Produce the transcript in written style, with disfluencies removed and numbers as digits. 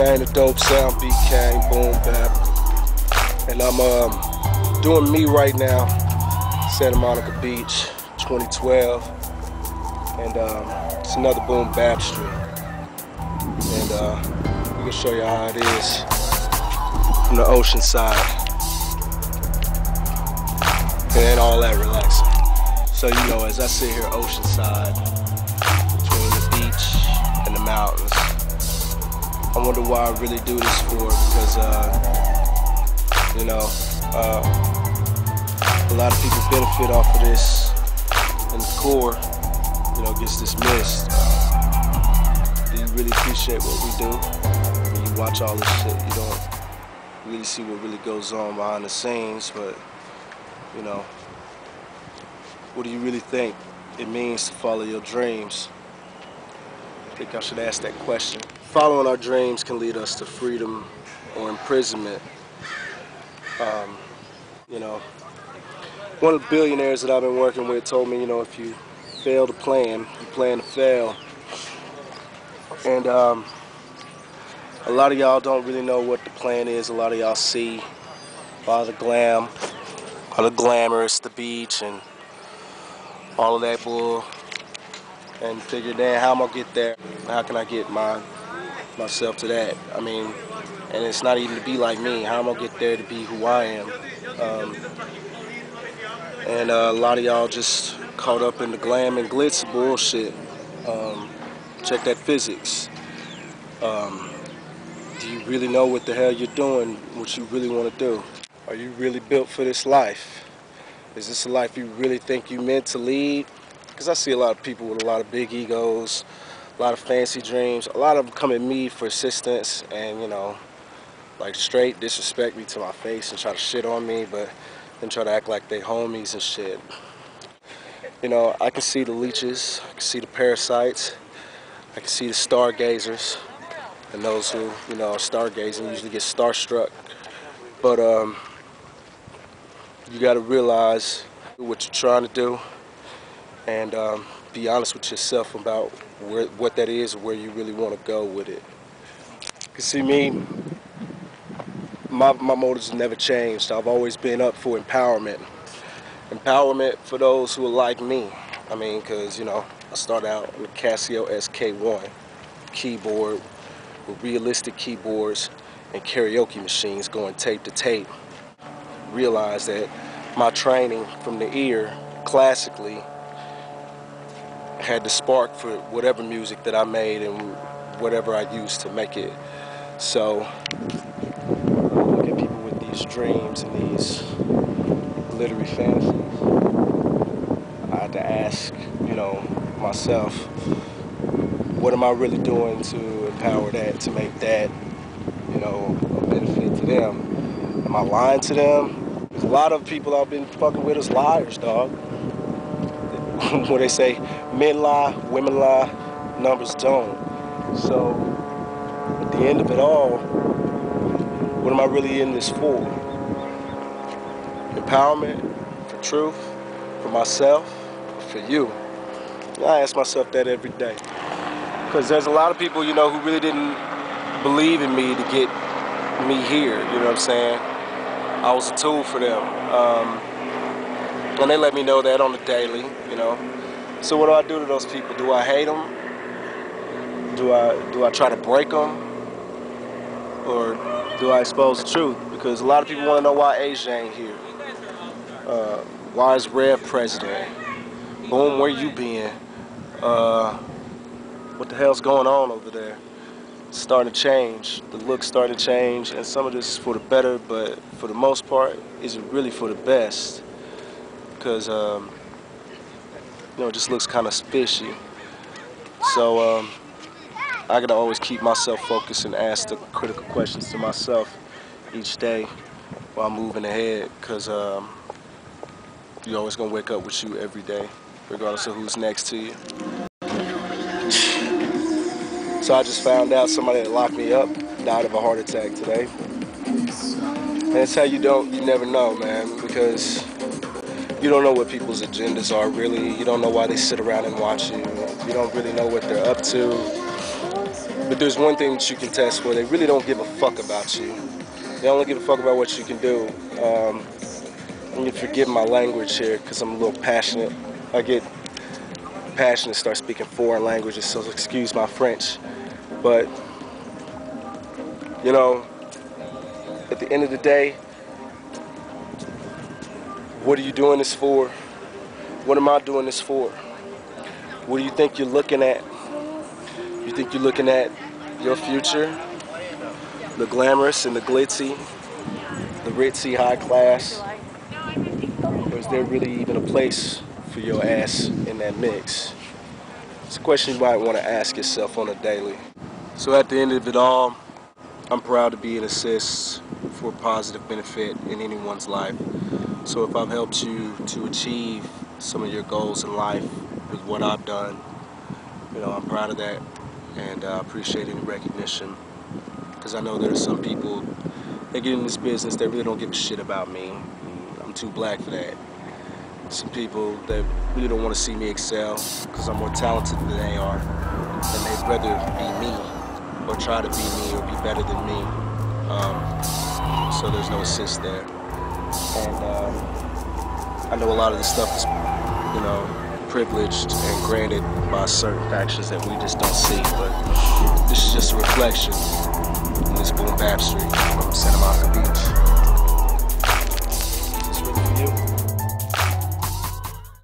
man, the dope sound beat Kang Boom Bap. And I'm doing me right now, Santa Monica Beach, 2012. And it's another BoomBapStory. And we can show you how it is from the ocean side. It ain't all that relaxing. So you know, as I sit here oceanside, between the beach and the mountains, I wonder why I really do this for, because you know, a lot of people benefit off of this, and the core, you know, gets dismissed. Do you really appreciate what we do? When you watch all this shit, you don't really see what really goes on behind the scenes, but you know, what do you really think it means to follow your dreams? I think I should ask that question. Following our dreams can lead us to freedom or imprisonment. You know, one of the billionaires that I've been working with told me, you know, if you fail to plan, you plan to fail. And a lot of y'all don't really know what the plan is. A lot of y'all see all the glam, all the glamorous, the beach, and all of that bull, and figure, damn, how am I gonna get there? How can I get myself to that? I mean, and it's not even to be like me. How am I gonna get there to be who I am? And a lot of y'all just caught up in the glam and glitz bullshit. Check that physics. Do you really know what the hell you're doing, what you really want to do? Are you really built for this life? Is this a life you really think you meant to lead? Because I see a lot of people with a lot of big egos, a lot of fancy dreams. A lot of them come at me for assistance and, you know, like straight disrespect me to my face and try to shit on me, but then try to act like they homies and shit. You know, I can see the leeches, I can see the parasites, I can see the stargazers, and those who, you know, are stargazing usually get starstruck. But you got to realize what you're trying to do, and be honest with yourself about what that is, or where you really want to go with it. You see, me, my motives have never changed. I've always been up for empowerment. Empowerment for those who are like me. I mean, because, you know, I started out on the Casio SK1 keyboard with realistic keyboards and karaoke machines going tape to tape. Realized that my training from the ear, classically, had the spark for whatever music that I made and whatever I used to make it. So, look at people with these dreams and these glittery fantasies. I had to ask, you know, myself, what am I really doing to empower that, to make that, you know, a benefit to them? Am I lying to them? There's a lot of people I've been fucking with as liars, dog. Where they say men lie, women lie, numbers don't. So at the end of it all, what am I really in this for? Empowerment, for truth, for myself, for you? I ask myself that every day. Because there's a lot of people, you know, who really didn't believe in me to get me here, you know what I'm saying? I was a tool for them. And they let me know that on the daily, you know. So what do I do to those people? Do I hate them? Do I try to break them? Or do I expose the truth? Because a lot of people want to know why Asia ain't here. Why is Rev president? Boom, where you been? What the hell's going on over there? It's starting to change. The look's starting to change, and some of this is for the better, but for the most part, is it really for the best? Because, you know, it just looks kind of fishy. So, I gotta always keep myself focused and ask the critical questions to myself each day while I'm moving ahead, because you're always gonna wake up with you every day, regardless of who's next to you. So I just found out somebody that locked me up died of a heart attack today. And it's how you never know, man, because you don't know what people's agendas are really. You don't know why they sit around and watch you. You don't really know what they're up to. But there's one thing that you can test for. They really don't give a fuck about you. They only give a fuck about what you can do. And you forgive my language here because I'm a little passionate. I get passionate, start speaking foreign languages, so excuse my French. But, you know, at the end of the day, what are you doing this for? What am I doing this for? What do you think you're looking at? You think you're looking at your future? The glamorous and the glitzy, the ritzy high class? Or is there really even a place for your ass in that mix? It's a question you might want to ask yourself on a daily. So at the end of it all, I'm proud to be an assist for positive benefit in anyone's life. So if I've helped you to achieve some of your goals in life with what I've done, you know, I'm proud of that, and I appreciate any recognition, because I know there are some people that get in this business that really don't give a shit about me. I'm too black for that. Some people that really don't want to see me excel because I'm more talented than they are, and they'd rather be me or try to be me or be better than me. So there's no assist there. And I know a lot of this stuff is, you know, privileged and granted by certain factions that we just don't see, but this is just a reflection in this BoomBapStory from Santa Monica Beach.